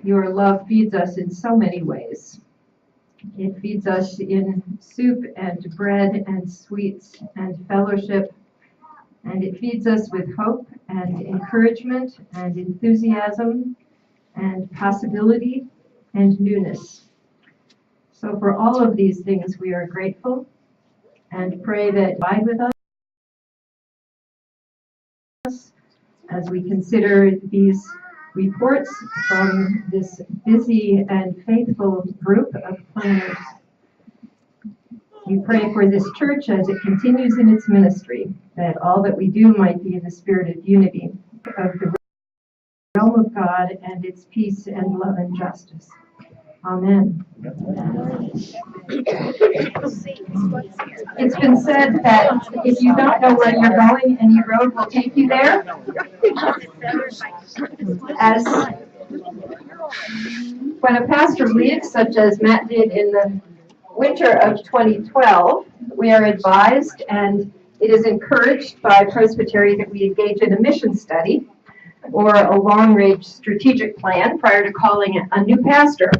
Your love feeds us in so many ways. It feeds us in soup and bread and sweets and fellowship, and it feeds us with hope and encouragement and enthusiasm and possibility and newness. So for all of these things, we are grateful and pray that you abide with us as we consider these reports from this busy and faithful group of planners. We pray for this church as it continues in its ministry, that all that we do might be in the spirit of unity, of the realm of God and its peace and love and justice. Amen. It's been said that if you don't know where you're going, any road will take you there. As when a pastor leaves, such as Matt did in the winter of 2012, we are advised and it is encouraged by Presbyterian that we engage in a mission study or a long-range strategic plan prior to calling a new pastor.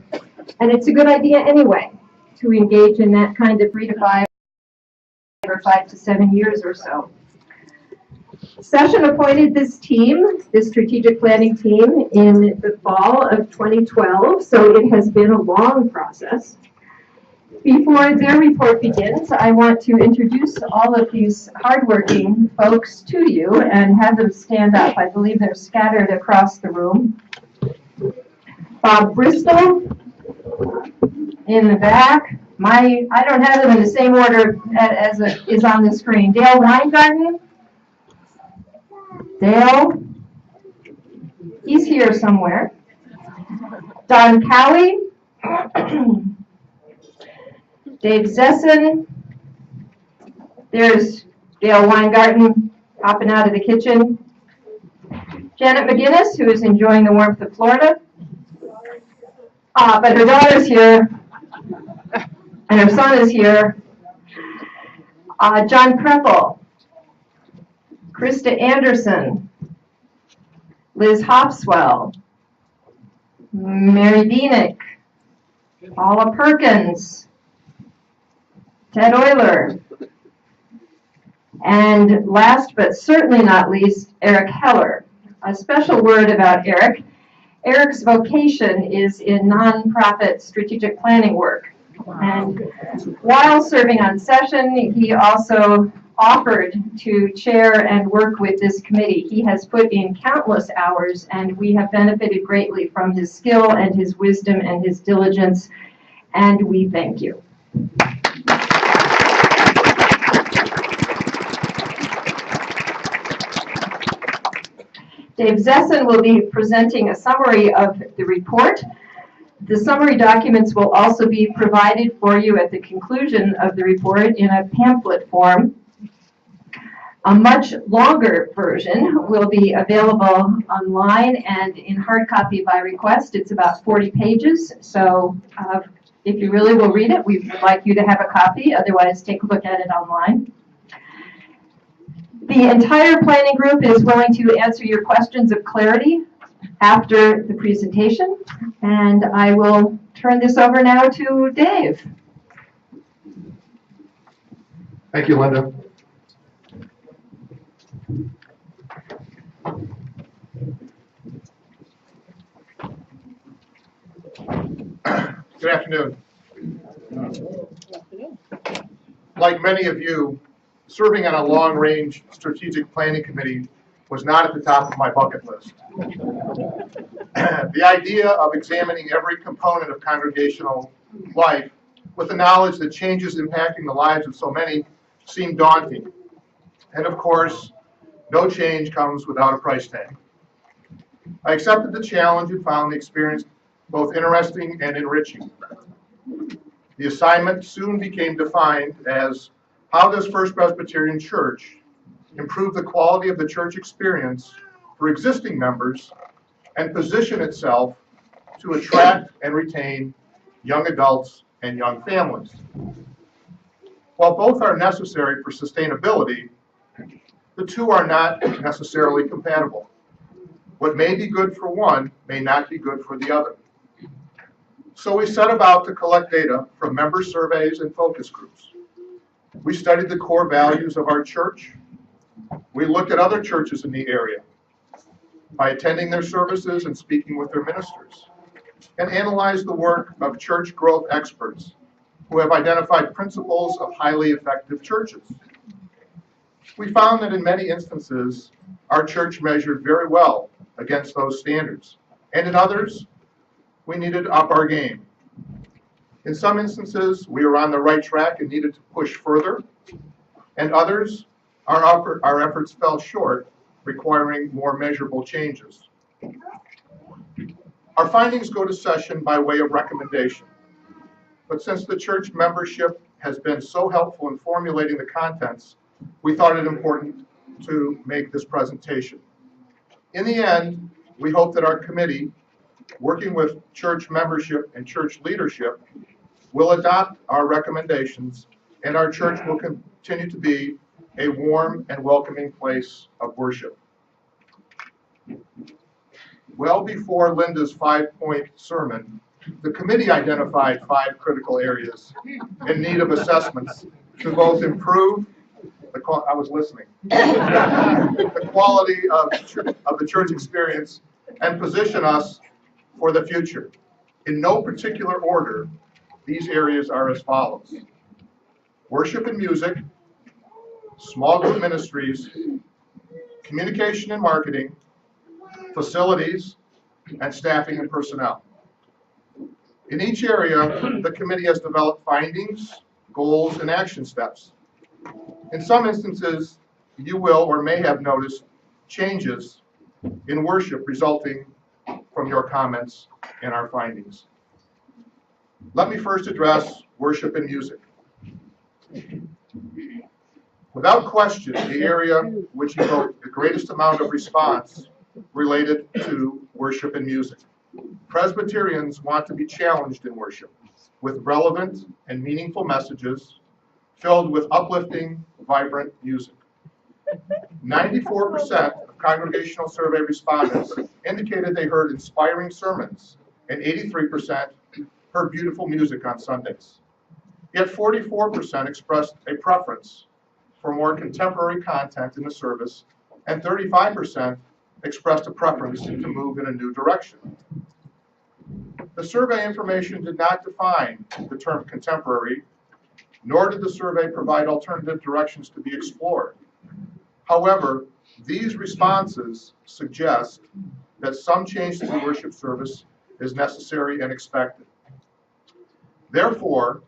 And it's a good idea anyway to engage in that kind of 3 to 5 or 5 to 7 years or so. Session appointed this team, this strategic planning team, in the fall of 2012, so it has been a long process. Before their report begins, I want to introduce all of these hardworking folks to you and have them stand up. I believe they're scattered across the room. Bob Bristol in the back. I don't have them in the same order as is on the screen. Dale Weingarten. Dale. He's here somewhere. Don Cowie. Dave Zessin. There's Dale Weingarten popping out of the kitchen. Janet McGinnis, who is enjoying the warmth of Florida. But her daughter's here, and her son is here. John Kreppel, Krista Anderson, Liz Hopswell, Mary Beanick, Paula Perkins, Ted Euler, and last but certainly not least, Eric Heller. A special word about Eric. Eric's vocation is in nonprofit strategic planning work. And while serving on session, he also offered to chair and work with this committee. He has put in countless hours, and we have benefited greatly from his skill and his wisdom and his diligence, and we thank you. Dave Zessin will be presenting a summary of the report. The summary documents will also be provided for you at the conclusion of the report in a pamphlet form. A much longer version will be available online and in hard copy by request. It's about 40 pages, so if you really will read it, we would like you to have a copy. Otherwise, take a look at it online. The entire planning group is willing to answer your questions of clarity after the presentation, and I will turn this over now to Dave. Thank you, Linda. Good afternoon. Like many of you, serving on a long-range strategic planning committee was not at the top of my bucket list. The idea of examining every component of congregational life with the knowledge that changes impacting the lives of so many seemed daunting. And of course, no change comes without a price tag. I accepted the challenge and found the experience both interesting and enriching. The assignment soon became defined as how does First Presbyterian Church improve the quality of the church experience for existing members and position itself to attract and retain young adults and young families. While both are necessary for sustainability, the two are not necessarily compatible. What may be good for one may not be good for the other. So we set about to collect data from member surveys and focus groups. We studied the core values of our church. We looked at other churches in the area by attending their services and speaking with their ministers, and analyzed the work of church growth experts who have identified principles of highly effective churches. We found that in many instances, our church measured very well against those standards, and in others, we needed to up our game. In some instances, we were on the right track and needed to push further, and others, our efforts fell short, requiring more measurable changes. Our findings go to session by way of recommendation, but since the church membership has been so helpful in formulating the contents, we thought it important to make this presentation. In the end, we hope that our committee, working with church membership and church leadership, will adopt our recommendations, and our church will continue to be a warm and welcoming place of worship. Well before Linda's 5-point sermon, the committee identified 5 critical areas in need of assessments to both improve the quality of the church experience and position us for the future. In no particular order, these areas are as follows: worship and music, small group ministries, communication and marketing, facilities, and staffing and personnel. In each area, the committee has developed findings, goals, and action steps. In some instances, you will or may have noticed changes in worship resulting from your comments and our findings. Let me first address worship and music. Without question, the area which evoked the greatest amount of response related to worship and music. Presbyterians want to be challenged in worship with relevant and meaningful messages filled with uplifting, vibrant music. 94% of congregational survey respondents indicated they heard inspiring sermons, and 83% heard beautiful music on Sundays. Yet 44% expressed a preference for more contemporary content in the service, and 35% expressed a preference to move in a new direction. The survey information did not define the term contemporary, nor did the survey provide alternative directions to be explored. However, these responses suggest that some change to the worship service is necessary and expected. Therefore,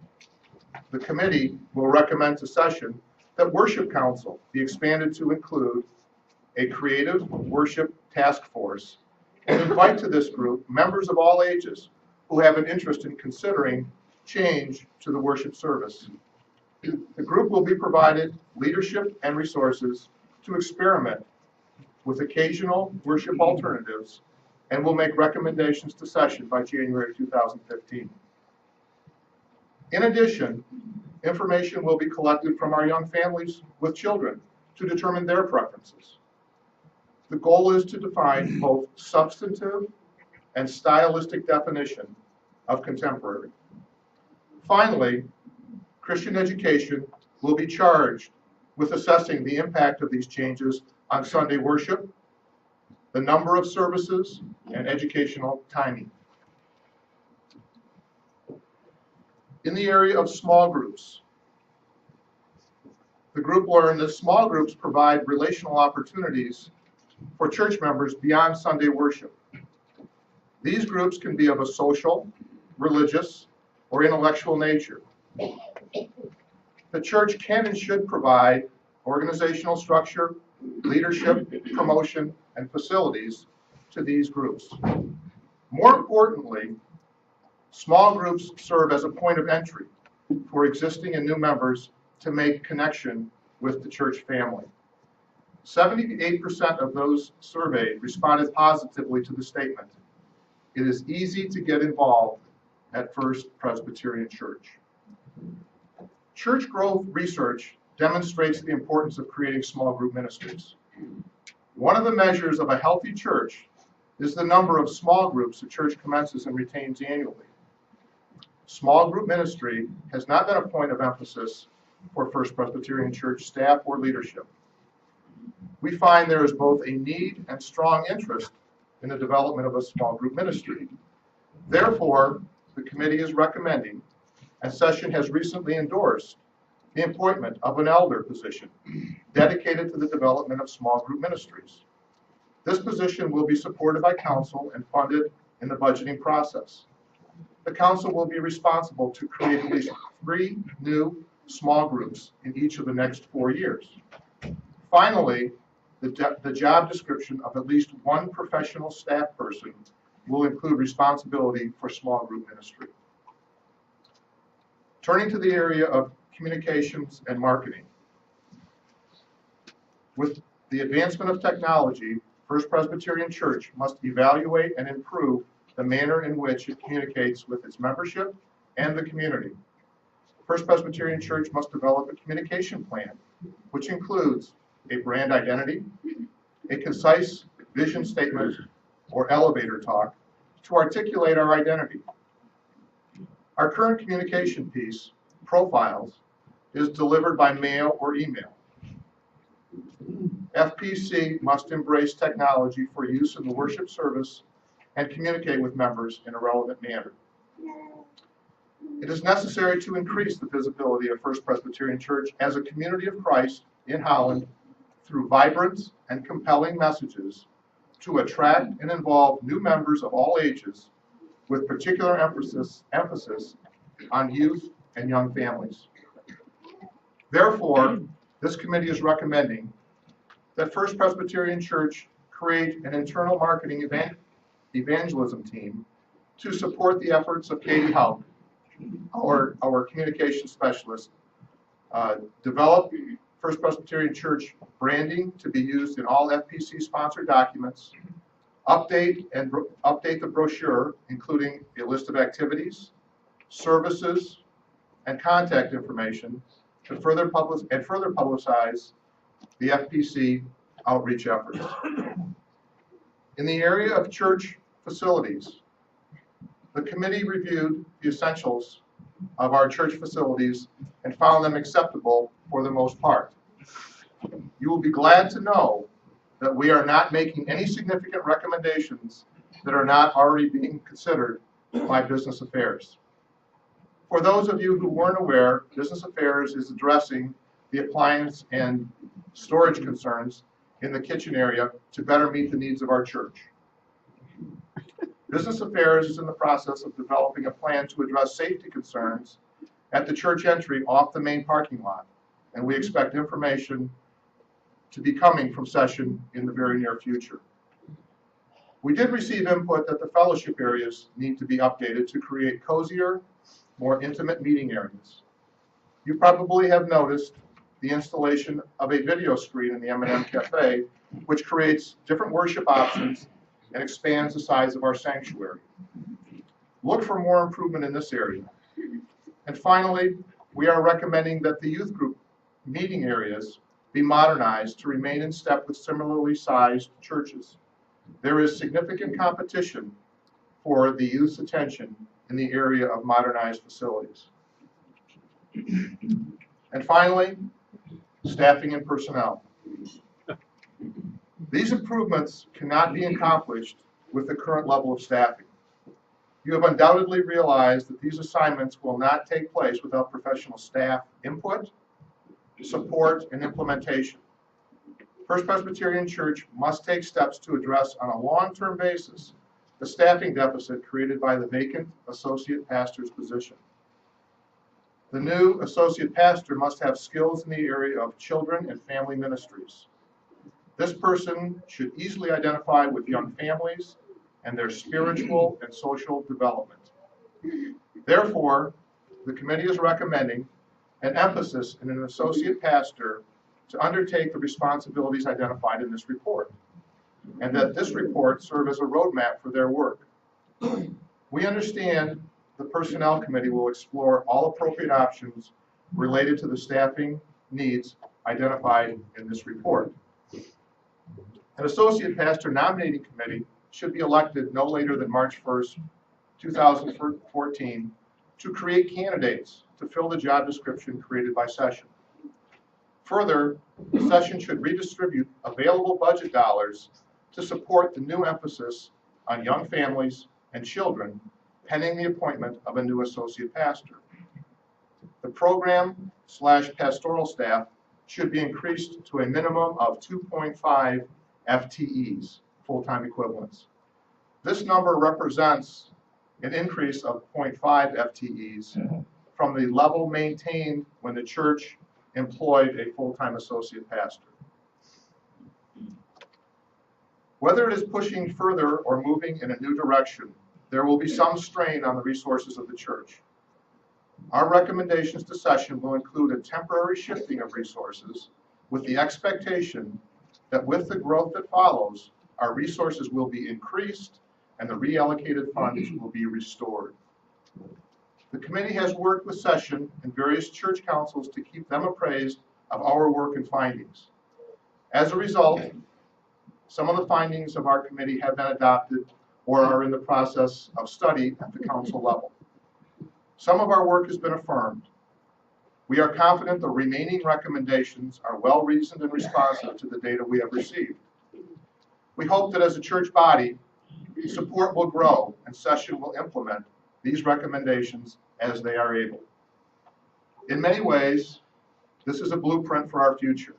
the committee will recommend to session that Worship Council be expanded to include a creative worship task force and invite to this group members of all ages who have an interest in considering change to the worship service. The group will be provided leadership and resources to experiment with occasional worship alternatives and will make recommendations to session by January 2015. In addition, information will be collected from our young families with children to determine their preferences. The goal is to define both substantive and stylistic definition of contemporary. Finally, Christian education will be charged with assessing the impact of these changes on Sunday worship, the number of services, and educational timing. In the area of small groups, the group learned that small groups provide relational opportunities for church members beyond Sunday worship. These groups can be of a social, religious, or intellectual nature. The church can and should provide organizational structure, leadership, promotion, and facilities to these groups. More importantly, small groups serve as a point of entry for existing and new members to make connection with the church family. 78% of those surveyed responded positively to the statement, "It is easy to get involved at First Presbyterian Church." Church growth research demonstrates the importance of creating small group ministries. One of the measures of a healthy church is the number of small groups the church commences and retains annually. Small group ministry has not been a point of emphasis for First Presbyterian Church staff or leadership. We find there is both a need and strong interest in the development of a small group ministry. Therefore, the committee is recommending, and session has recently endorsed, the appointment of an elder position dedicated to the development of small group ministries. This position will be supported by council and funded in the budgeting process. The council will be responsible to create at least 3 new small groups in each of the next 4 years. Finally, the job description of at least 1 professional staff person will include responsibility for small group ministry. Turning to the area of communications and marketing. With the advancement of technology, First Presbyterian Church must evaluate and improve the manner in which it communicates with its membership and the community. First Presbyterian Church must develop a communication plan, which includes a brand identity, a concise vision statement or elevator talk to articulate our identity. Our current communication piece, Profiles, is delivered by mail or email. FPC must embrace technology for use in the worship service and communicate with members in a relevant manner. It is necessary to increase the visibility of First Presbyterian Church as a community of Christ in Holland through vibrant and compelling messages to attract and involve new members of all ages, with particular emphasis on youth and young families. Therefore, this committee is recommending that First Presbyterian Church create an internal marketing evangelism team to support the efforts of Katie Houck, our communication specialist, develop First Presbyterian Church branding to be used in all FPC sponsored documents, update the brochure, including a list of activities, services, and contact information to further publicize the FPC outreach efforts. In the area of church facilities, the committee reviewed the essentials of our church facilities and found them acceptable for the most part. You will be glad to know that we are not making any significant recommendations that are not already being considered by Business Affairs. For those of you who weren't aware, Business Affairs is addressing the appliance and storage concerns in the kitchen area to better meet the needs of our church. Business Affairs is in the process of developing a plan to address safety concerns at the church entry off the main parking lot, and we expect information to be coming from session in the very near future. We did receive input that the fellowship areas need to be updated to create cozier, more intimate meeting areas. You probably have noticed the installation of a video screen in the M&M Cafe, which creates different worship options and expands the size of our sanctuary. Look for more improvement in this area. And finally, we are recommending that the youth group meeting areas be modernized to remain in step with similarly sized churches. There is significant competition for the youth's attention in the area of modernized facilities. And finally, staffing and personnel. These improvements cannot be accomplished with the current level of staffing. You have undoubtedly realized that these assignments will not take place without professional staff input, support, and implementation. First Presbyterian Church must take steps to address on a long-term basis the staffing deficit created by the vacant associate pastor's position. The new associate pastor must have skills in the area of children and family ministries. This person should easily identify with young families and their spiritual and social development. Therefore, the committee is recommending an emphasis in an associate pastor to undertake the responsibilities identified in this report, and that this report serve as a roadmap for their work. We understand the Personnel Committee will explore all appropriate options related to the staffing needs identified in this report. An associate pastor nominating committee should be elected no later than March 1st, 2014, to create candidates to fill the job description created by Zessin. Further, Zessin should redistribute available budget dollars to support the new emphasis on young families and children pending the appointment of a new associate pastor. The program/pastoral staff should be increased to a minimum of 2.5 FTEs, full-time equivalents. This number represents an increase of 0.5 FTEs from the level maintained when the church employed a full-time associate pastor. Whether it is pushing further or moving in a new direction, there will be some strain on the resources of the church. Our recommendations to Zessin will include a temporary shifting of resources with the expectation that with the growth that follows, our resources will be increased and the reallocated funds will be restored. The committee has worked with Zessin and various church councils to keep them appraised of our work and findings. As a result, some of the findings of our committee have been adopted or are in the process of study at the council level. Some of our work has been affirmed. We are confident the remaining recommendations are well-reasoned and responsive to the data we have received. We hope that as a church body, support will grow and Zessin will implement these recommendations as they are able. In many ways, this is a blueprint for our future.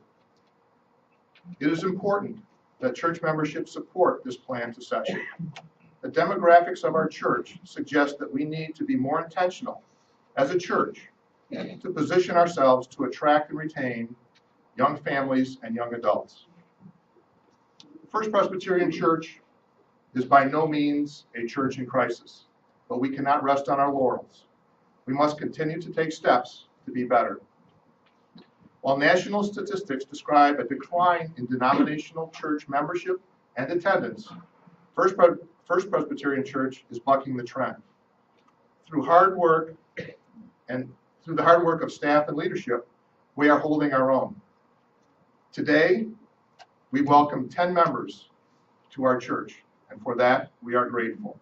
It is important that church membership support this plan to Zessin. The demographics of our church suggest that we need to be more intentional as a church to position ourselves to attract and retain young families and young adults. First Presbyterian Church is by no means a church in crisis, but we cannot rest on our laurels. We must continue to take steps to be better. While national statistics describe a decline in denominational church membership and attendance, First Presbyterian Church is bucking the trend. Through the hard work of staff and leadership, we are holding our own. Today, we welcome 10 members to our church, and for that, we are grateful.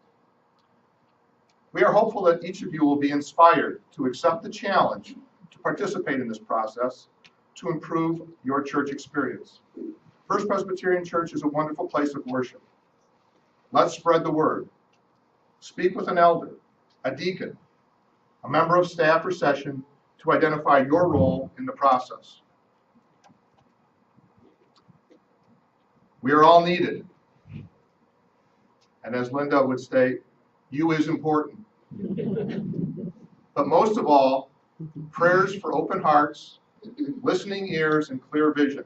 We are hopeful that each of you will be inspired to accept the challenge to participate in this process to improve your church experience. First Presbyterian Church is a wonderful place of worship. Let's spread the word. Speak with an elder, a deacon, a member of staff or Zessin to identify your role in the process. We are all needed. And as Linda would say, you is important. But most of all, prayers for open hearts, listening ears, and clear vision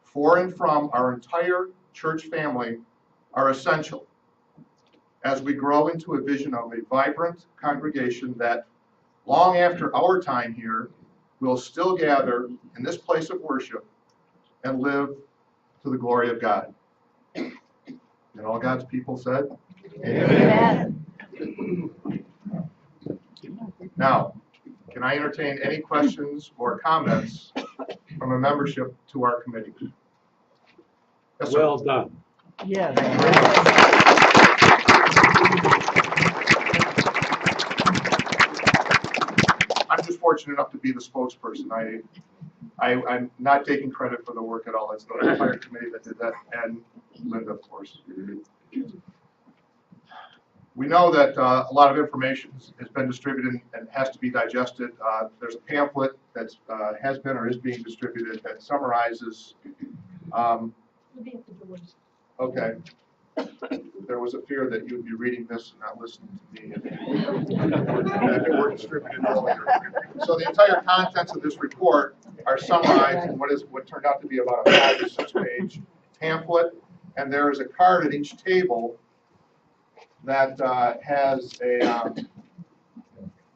for and from our entire church family are essential as we grow into a vision of a vibrant congregation that, long after our time here, will still gather in this place of worship and live to the glory of God. And all God's people said, Amen. Now, can I entertain any questions or comments from a membership to our committee? Yes, sir. Well done. Yes. I'm just fortunate enough to be the spokesperson. I'm not taking credit for the work at all. It's the entire committee that did that, and Linda, of course. We know that a lot of information has been distributed and has to be digested. There's a pamphlet that has been or is being distributed that summarizes. Okay. There was a fear that you would be reading this and not listening to me if it were distributed earlier. So the entire contents of this report are summarized in what turned out to be about a 5 to 6 page pamphlet, and there is a card at each table that has a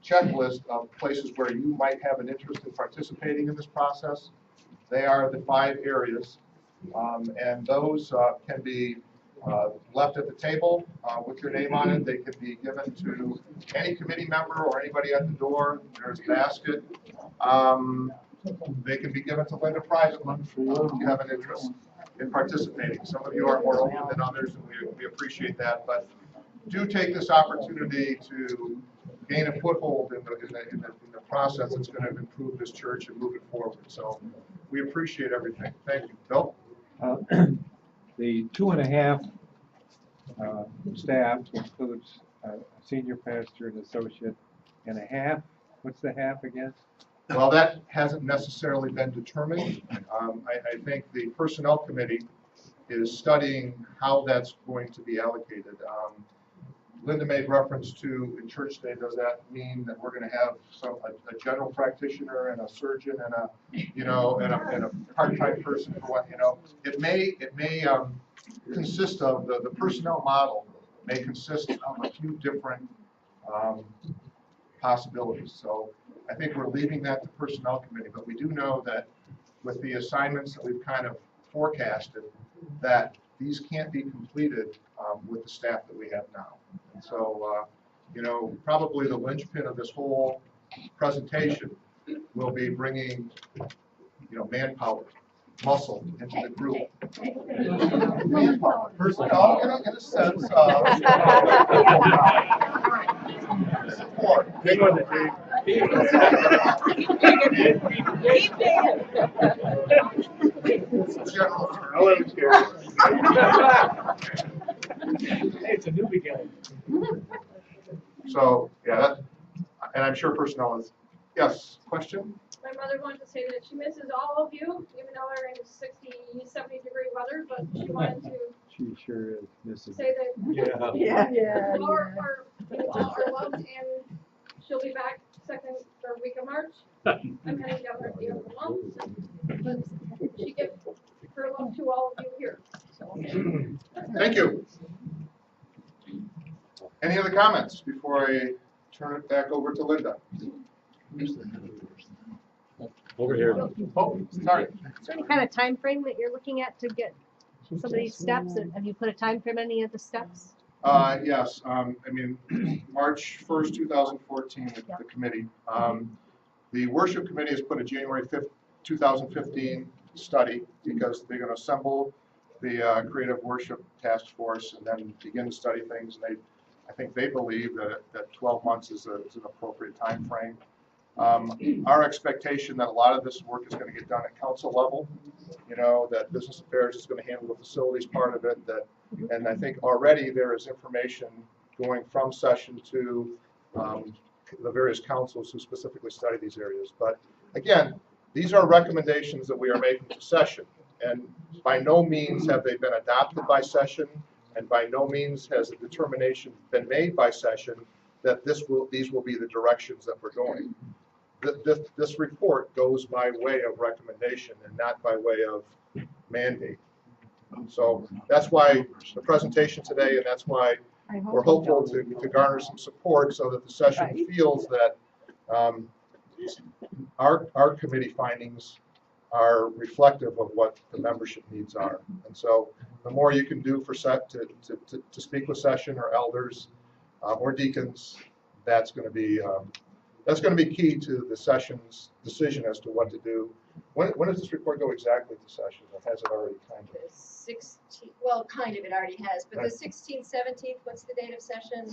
checklist of places where you might have an interest in participating in this process. They are the 5 areas, and those can be left at the table with your name on it. They can be given to any committee member or anybody at the door. There's a basket. They can be given to Linda privately if you have an interest in participating. Some of you are more open than others, and we appreciate that. But do take this opportunity to gain a foothold in the process that's going to improve this church and move it forward. So we appreciate everything. Thank you. Bill? The 2.5 staff includes a senior pastor, an associate, and a half. What's the half again? Well, that hasn't necessarily been determined. I think the personnel committee is studying how that's going to be allocated. Linda made reference to in church day. Does that mean that we're going to have a general practitioner and a surgeon and a part-time person for what? It may consist of the personnel model may consist of a few different possibilities. So I think we're leaving that to personnel committee, but we do know that with the assignments that we've kind of forecasted, that these can't be completed with the staff that we have now. And so, probably the linchpin of this whole presentation will be bringing, manpower, muscle into the group. Manpower, personnel, in a sense of support. General term. I'll let him scare you. It's a new beginning. So, yeah, and I'm sure personnel is, yes, question? My mother wanted to say that she misses all of you, even though we're in 60, 70-degree weather, but she wanted to She sure is missing. say that Yeah. you all are loved, and she'll be back second or week of March. I'm heading down there at the end of the month, but she gives her love to all of you here. So. Thank you. Any other comments before I turn it back over to Linda? Over here. Oh, sorry. Is there any kind of time frame that you're looking at to get some of these steps? And have you put a time frame on any of the steps? Yes, March 1st, 2014 with the committee. The worship committee has put a January 5th, 2015 study because they're going to assemble the creative worship task force and then begin to study things. And I think they believe that 12 months is an appropriate time frame. Our expectation that a lot of this work is going to get done at council level, that business affairs is going to handle the facilities part of it, and I think already there is information going from session to the various councils who specifically study these areas. But again, these are recommendations that we are making to session, and by no means have they been adopted by session, and by no means has a determination been made by session that these will be the directions that we're going. This report goes by way of recommendation and not by way of mandate. So that's why the presentation today, and that's why we're hopeful to garner some support so that the session feels that our committee findings are reflective of what the membership needs are. And so the more you can do for to speak with session or elders or deacons, that's going to be key to the session's decision as to what to do. When does this report go exactly to session, or has it already kind of? The 16th, well, kind of, it already has, but the 16th, 17th, what's the date of session?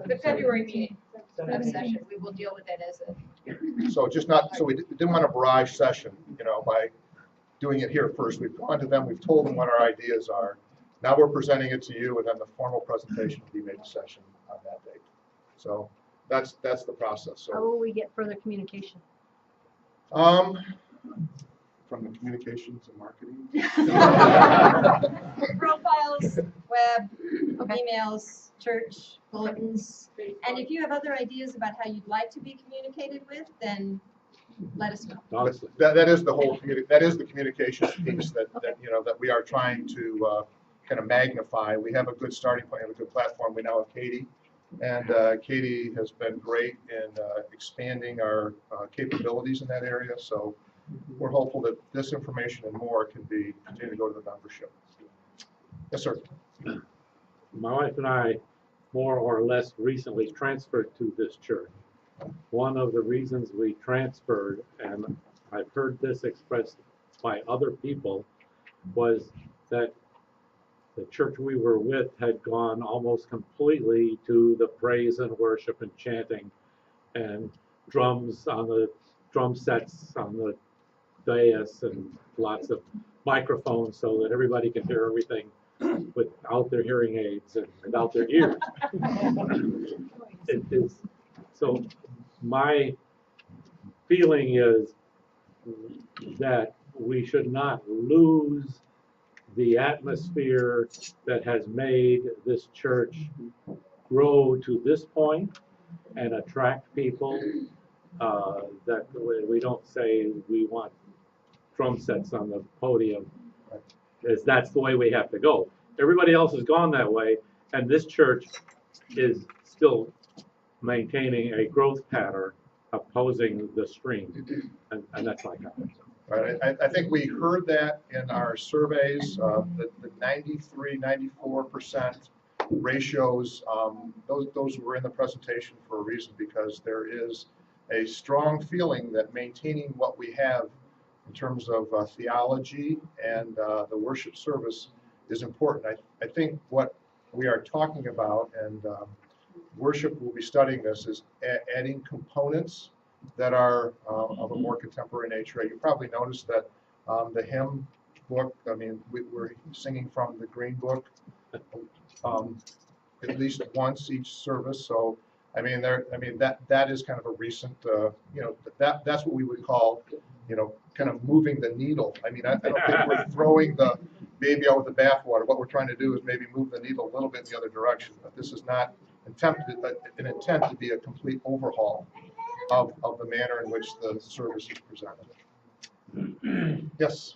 The February meeting of session, we will deal with that as a. So we didn't want to barrage session, by doing it here first. We've gone to them, we've told them what our ideas are. Now we're presenting it to you, and then the formal presentation will be made to session on that date. So that's the process. So How will we get further communication? from the communications and marketing. Profiles, web, emails, church, bulletins, and if you have other ideas about how you'd like to be communicated with, then let us know. That is the whole that is the communications piece that we are trying to kind of magnify. We have a good starting point, we have a good platform. We now have Katie, and Katie has been great in expanding our capabilities in that area. So we're hopeful that this information and more can continue to go to the membership. Yes, sir. My wife and I more or less recently transferred to this church. One of the reasons we transferred, and I've heard this expressed by other people, was that the church we were with had gone almost completely to the praise and worship and chanting and drums on the drum sets on the dais and lots of microphones so that everybody can hear everything without their hearing aids and without their ears. It is, so my feeling is that we should not lose the atmosphere that has made this church grow to this point and attract people. That we don't say we want drum sets on the podium, as that's the way we have to go. Everybody else has gone that way, and this church is still maintaining a growth pattern opposing the stream, and that's my comment. Right, I think we heard that in our surveys, the 93, 94% ratios, those were in the presentation for a reason, because there is a strong feeling that maintaining what we have in terms of theology and the worship service is important. I think what we are talking about, and worship will be studying this, is adding components that are of a more contemporary nature. You probably noticed that the hymn book, I mean, we're singing from the Green Book at least once each service. So, I mean, that is kind of a recent, that's what we would call, kind of moving the needle. I mean, I don't think we're throwing the baby out with the bathwater. What we're trying to do is maybe move the needle a little bit in the other direction. But this is not an intent to be a complete overhaul of the manner in which the service is presented. Yes?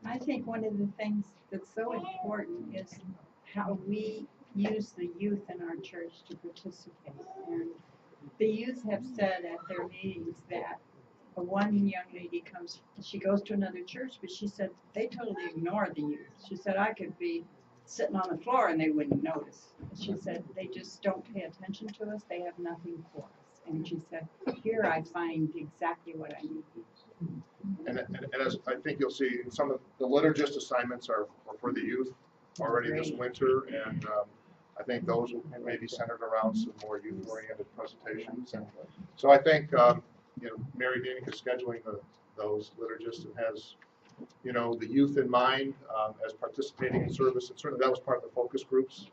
I think one of the things that's so important is how we use the youth in our church to participate. And the youth have said at their meetings that one young lady she goes to another church, but she said they totally ignore the youth. She said, I could be sitting on the floor and they wouldn't notice. She said, they just don't pay attention to us. They have nothing for us. And she said, here I find exactly what I need. And as I think you'll see, some of the liturgist assignments are for the youth already this winter, and I think those will maybe centered around some more youth-oriented presentations. And so I think Mary Danica is scheduling those liturgists and has the youth in mind as participating in service, and certainly that was part of the focus groups.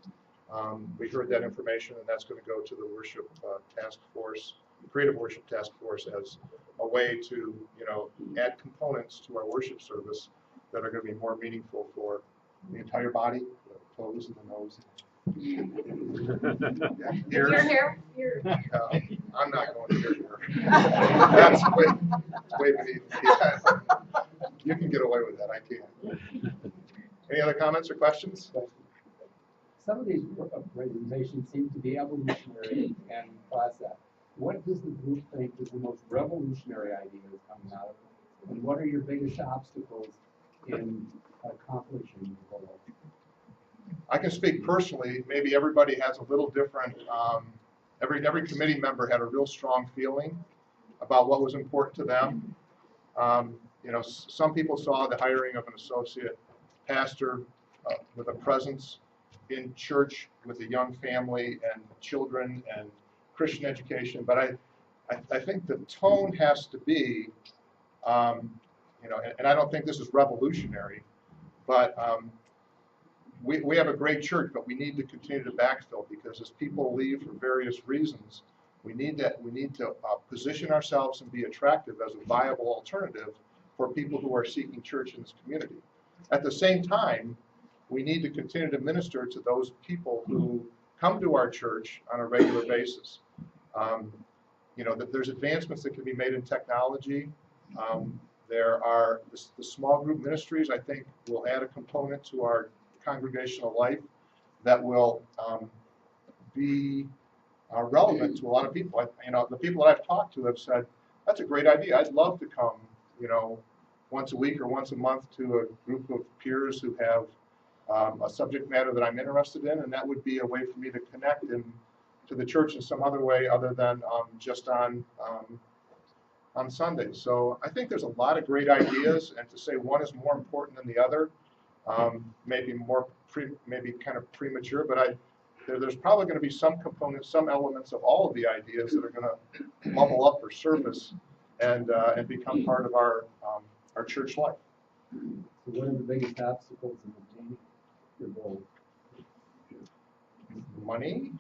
We heard that information, and that's going to go to the worship task force, creative worship task force, as a way to add components to our worship service that are going to be more meaningful for the entire body, the toes and the nose. Your hair? I'm not going to your hair. That's way beneath me. You can get away with that. I can't. Any other comments or questions? Some of these presentations seem to be evolutionary and process. What does the group think is the most revolutionary ideas coming out of it? And what are your biggest obstacles in accomplishing the goal? I can speak personally. Maybe everybody has a little different. Every committee member had a real strong feeling about what was important to them. Some people saw the hiring of an associate pastor with a presence in church with a young family and children and Christian education, but I think the tone has to be, and I don't think this is revolutionary, but we have a great church, but we need to continue to backfill, because as people leave for various reasons, we need to position ourselves and be attractive as a viable alternative for people who are seeking church in this community. At the same time, we need to continue to minister to those people who come to our church on a regular basis. That there's advancements that can be made in technology. There are the small group ministries, I think, will add a component to our congregational life that will be relevant to a lot of people. The people that I've talked to have said, that's a great idea. I'd love to come, once a week or once a month to a group of peers who have a subject matter that I'm interested in, and that would be a way for me to connect to the church in some other way other than just on Sundays. So I think there's a lot of great ideas, and to say one is more important than the other, maybe kind of premature, but there's probably going to be some components, some elements of all of the ideas that are going to bubble up or surface and become part of our church life. So what are the biggest obstacles in obtaining your goal? Money,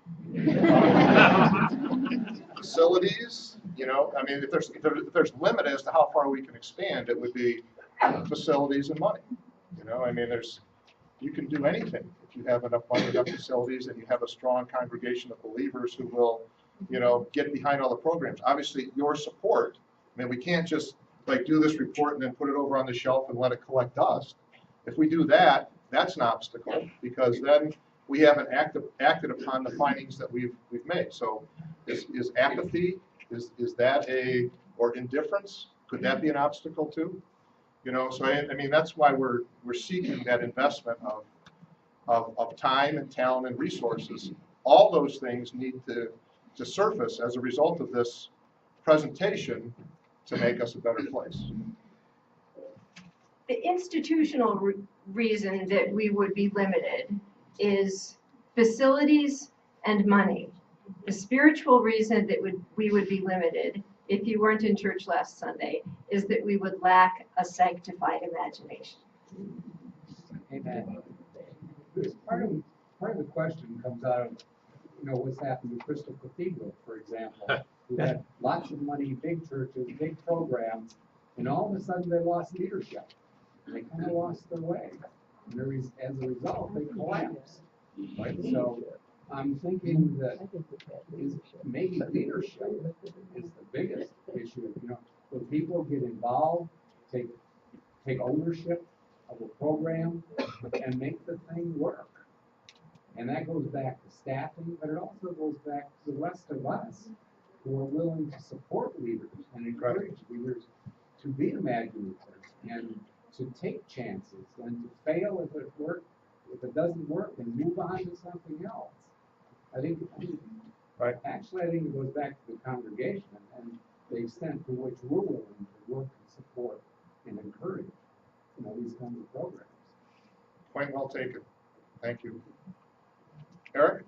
facilities, I mean, if there's limit as to how far we can expand, it would be facilities and money. I mean, you can do anything if you have enough money, enough facilities, and you have a strong congregation of believers who will, get behind all the programs. Obviously, your support. I mean, we can't just do this report and then put it over on the shelf and let it collect dust. If we do that, that's an obstacle, because then we haven't acted upon the findings that we've made. So is apathy, is that or indifference, could that be an obstacle too? So I mean, that's why we're seeking that investment of time and talent and resources. All those things need to surface as a result of this presentation to make us a better place. The institutional reason that we would be limited is facilities and money. The spiritual reason that we would be limited, if you weren't in church last Sunday, is that we would lack a sanctified imagination. Amen. Part of the question comes out of, what's happened to Crystal Cathedral, for example. We had lots of money, big churches, big programs, and all of a sudden they lost leadership. They kind of lost their way. And as a result, they collapsed. Right? So I'm thinking that maybe leadership is the biggest issue. When people get involved, take ownership of a program and make the thing work. And that goes back to staffing, but it also goes back to the rest of us who are willing to support leaders and encourage leaders to be imaginative and to take chances and to fail if it doesn't work, and move on to something else. I think it goes back to the congregation and the extent to which we're willing to work and support and encourage, these kinds of programs. Point well taken. Thank you. Eric?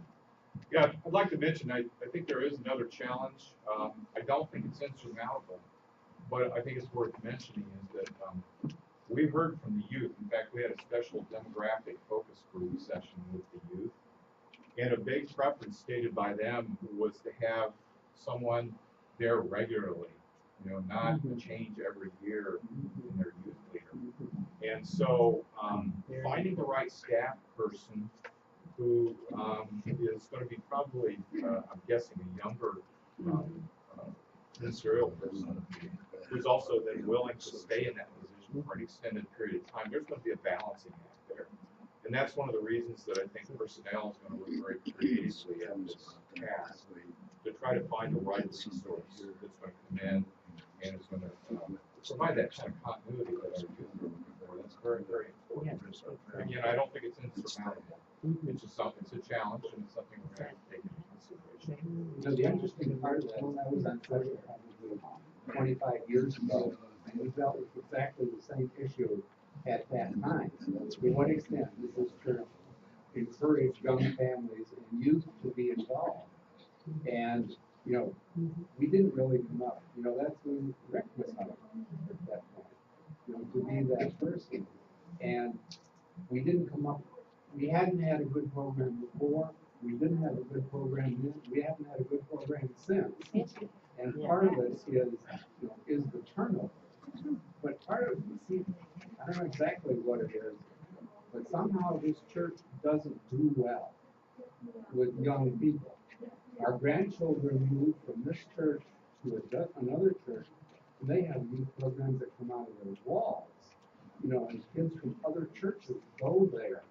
Yeah, I'd like to mention, I think there is another challenge. I don't think it's insurmountable, but I think it's worth mentioning is that we heard from the youth. In fact, we had a special demographic focus group session with the youth. And a big preference stated by them was to have someone there regularly, not change every year in their youth leader. And so finding the right staff person who is going to be probably, I'm guessing, a younger ministerial person who's also then willing to stay in that position for an extended period of time. There's going to be a balancing act there. And that's one of the reasons that I think personnel is going to look very creatively at this task to try to find the right resource that's going to come in and is going to provide that kind of continuity that our youth are looking for. That's very, very important. Again, I don't think it's insurmountable. It's just something, it's a challenge, and it's something we're going to have to take into consideration. The interesting part of that, when I was on social probably 25 years ago, and we dealt with exactly the same issue at that time. To what extent does this church encourage young families and youth to be involved? And, we didn't really come up. That's when Rick was out at that point, to be that person. And we didn't come up. We hadn't had a good program before. We didn't have a good program then. We haven't had a good program since. And part of this is the turnover. But part of it, I don't know exactly what it is, but somehow this church doesn't do well with young people. Our grandchildren move from this church to another church, and they have youth programs that come out of their walls. And kids from other churches go there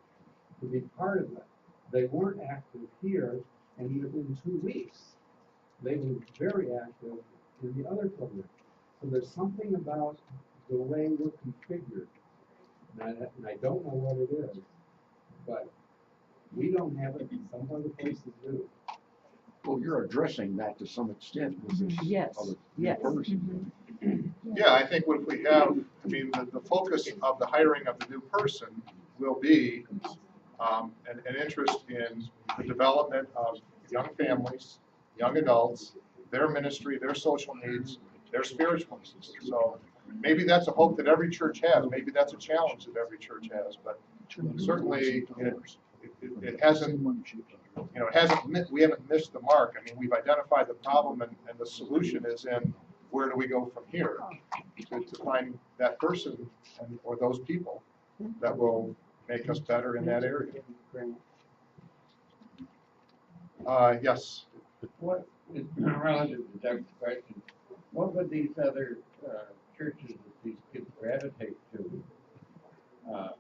to be part of it. They weren't active here, and in 2 weeks, they were very active in the other program. So there's something about the way we're configured, and I don't know what it is, but we don't have it, and some other places do. Well, you're addressing that to some extent with this other person. Yeah, I think what we have, the focus of the hiring of the new person will be an interest in the development of young families, young adults, their ministry, their social needs, their spiritual needs. So maybe that's a hope that every church has. Maybe that's a challenge that every church has. But certainly it hasn't, we haven't missed the mark. I mean, we've identified the problem, and the solution is in where do we go from here to find that person or those people that will make us better in that area. Yes. What is relative to Doug's question? What would these other churches that these kids gravitate to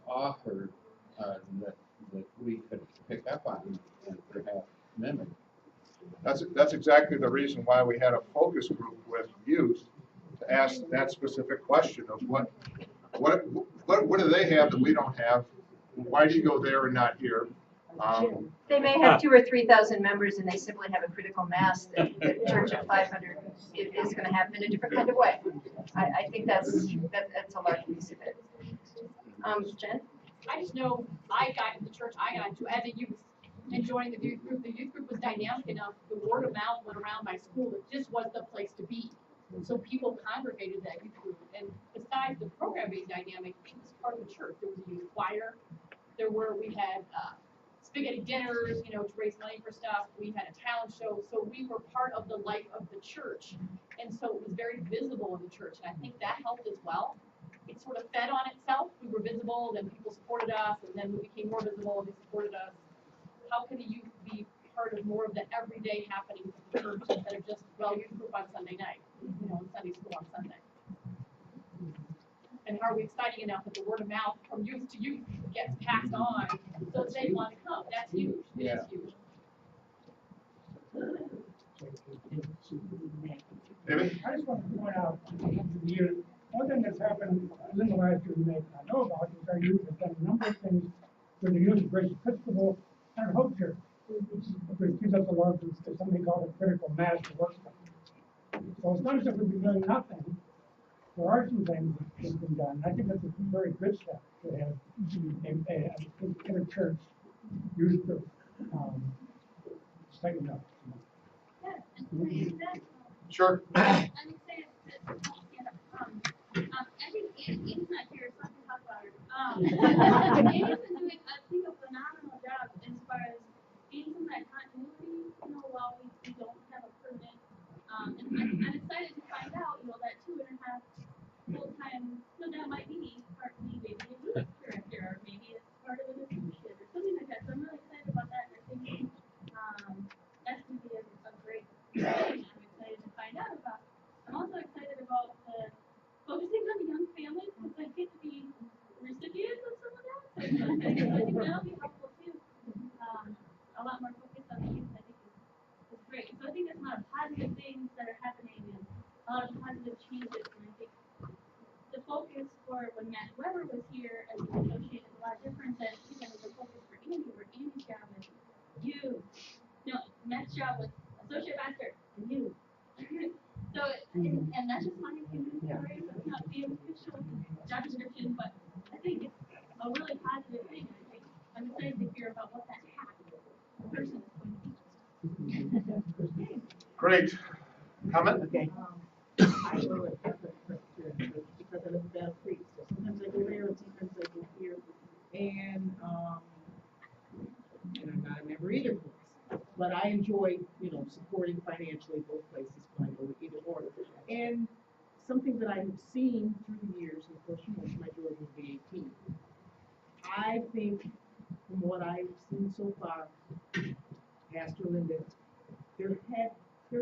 offer that we could pick up on and perhaps mimic? That's exactly the reason why we had a focus group with youth to ask that specific question of what do they have that we don't have? Why do you go there and not here? They may have 2,000 or 3,000 members, and they simply have a critical mass that the church of 500 is going to happen in a different kind of way. I think that's a large piece of it. Jen? I just know I got into the church I got into as a youth and joining the youth group. The youth group was dynamic enough. The word of mouth went around my school. It just was the place to be. So people congregated that youth group. And besides the program being dynamic, it was part of the church. There was a youth choir. We had spaghetti dinners, to raise money for stuff. We had a talent show. So we were part of the life of the church. And so it was very visible in the church. And I think that helped as well. It sort of fed on itself. We were visible, then people supported us, and then we became more visible and they supported us. How can the youth be part of more of the everyday happenings of the church instead of just, youth group on Sunday night, and Sunday school on Sunday? And are we exciting enough that the word of mouth from youth to youth gets passed on so that they want to come? That's huge. Yeah. It's huge. David? I just want to point out the youth. One thing that's happened in the last year we may not know about is our youth has done a number of things with the youth of Grace Episcopal and Hope Church, which gives us a lot of something called a critical mass to work with. So it's not as if we've been doing nothing. There are some things that have been done. I think that's a very good step to have in a church youth group. Second up. Sure. I would say that, I think Annie's not here, so I can talk about her. Annie's been doing, I think, a phenomenal job as far as being some of that continuity, while we don't have a permanent. And I'm excited to find out, that 2.5 full-time, that might be partly maybe a youth director, or maybe it's part of an associate, or something like that. So I'm really excited about that, and I think that's going to be a great thing. I'm excited to find out about. I'm also excited about the focusing on the young families, because I get to be recipients of some of that. So I think that'll be helpful too. A lot more focus on the youth, I think, is great. So I think there's a lot of positive things that are happening and a lot of positive changes. And I think the focus for when Matt Weber was here as an associate is a lot different than even the focus for Andy, where Andy's job is you. No, Matt's job was associate pastor and you. So, and that's just my opinion, sorry, so it's not the official job description, but I think it's a really positive thing. I think I'm excited to hear about what that person is going to be. Great. Comment? Okay. I go at different churches because I live in Battle Creek, so sometimes I go there and sometimes I go here. And I'm not a member either place. But I enjoy, supporting financially both places when I go to either or. And something that I've seen through the years, and of course, my daughter will be 18. I think from what I've seen so far, Pastor Linda, they're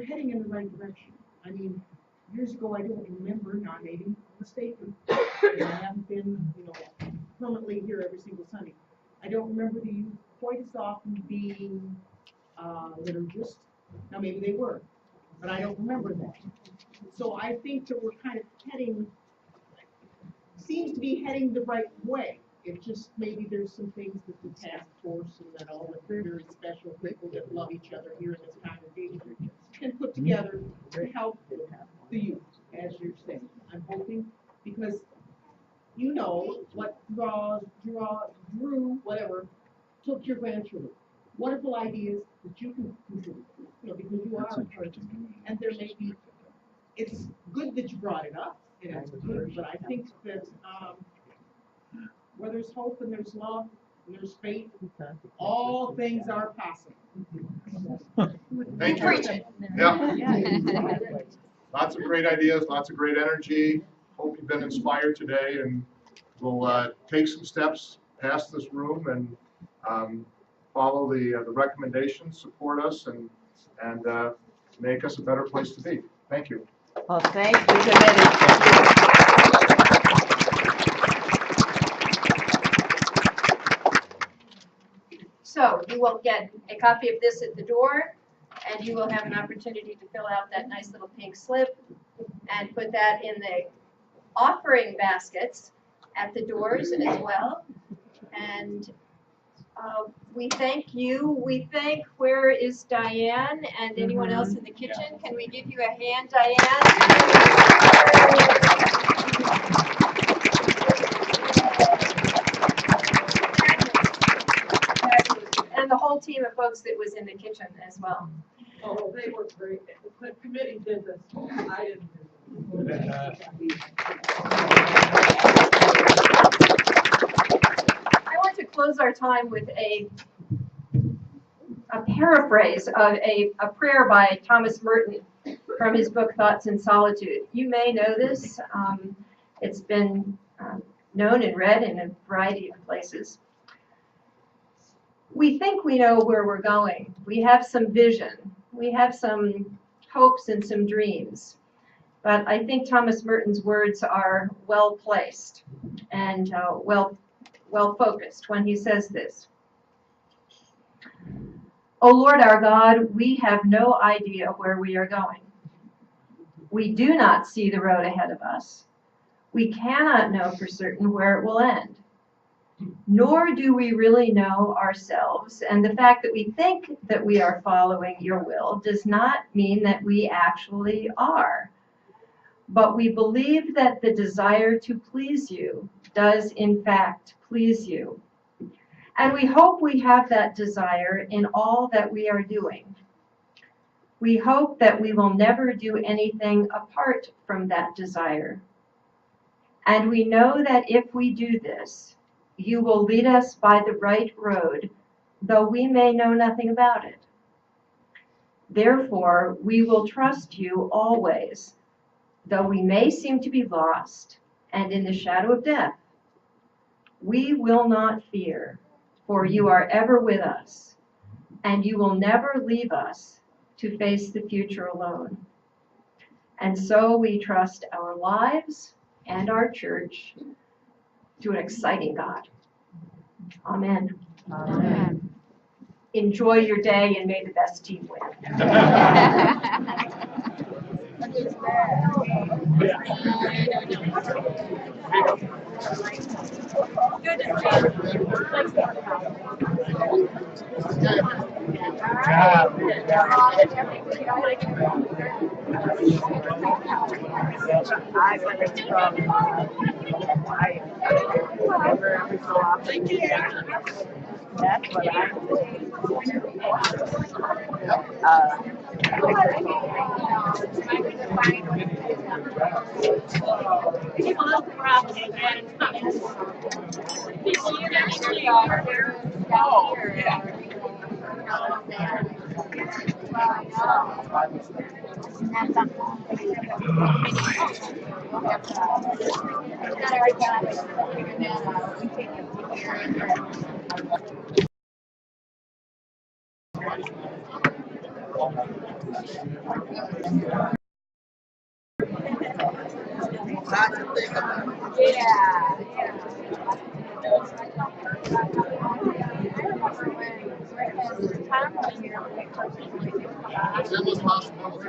heading in the right direction. I mean, years ago, I don't remember, now I may be mistaken, because I haven't been, permanently here every single Sunday. I don't remember the youth quite as often being liturgists. Now, maybe they were, but I don't remember that. So I think that we're kind of seems to be heading the right way. It just, maybe there's some things that the task force and that all the very special people that love each other here in this congregation can put together to help the youth, as you're saying. I'm hoping, because what drew grandchildren. Wonderful ideas that you can contribute, because you are a person, and there may be, it's good that you brought it up, and it's good, but I think that, where there's hope and there's love and there's faith, all things are possible. Thank you. Yeah. Lots of great ideas, lots of great energy. Hope you've been inspired today, and we'll take some steps past this room and follow the recommendations, support us, and make us a better place to be. Thank you. Well, thank you, committee. So you will get a copy of this at the door, and you will have an opportunity to fill out that nice little pink slip and put that in the offering baskets at the doors as well. And we thank you. We thank, where is Diane and anyone else in the kitchen? Can we give you a hand, Diane? And the whole team of folks that was in the kitchen as well. Oh, they were great. The committee did this. I didn't do this. I want to close our time with a paraphrase of a prayer by Thomas Merton from his book Thoughts in Solitude. You may know this. It's been known and read in a variety of places. We think we know where we're going. We have some vision. We have some hopes and some dreams. But I think Thomas Merton's words are well placed and well focused when he says this. O Lord our God, we have no idea where we are going. We do not see the road ahead of us. We cannot know for certain where it will end. Nor do we really know ourselves, and the fact that we think that we are following your will does not mean that we actually are. But we believe that the desire to please you does in fact please you. And we hope we have that desire in all that we are doing. We hope that we will never do anything apart from that desire. And we know that if we do this, you will lead us by the right road, though we may know nothing about it. Therefore, we will trust you always, though we may seem to be lost and in the shadow of death. We will not fear, for you are ever with us, and you will never leave us to face the future alone. And so we trust our lives and our church to an exciting God. Amen. Amen. Enjoy your day, and may the best team win. Every so often, that's what I people look around and people you actually are. Oh, yeah. It's in this hospital.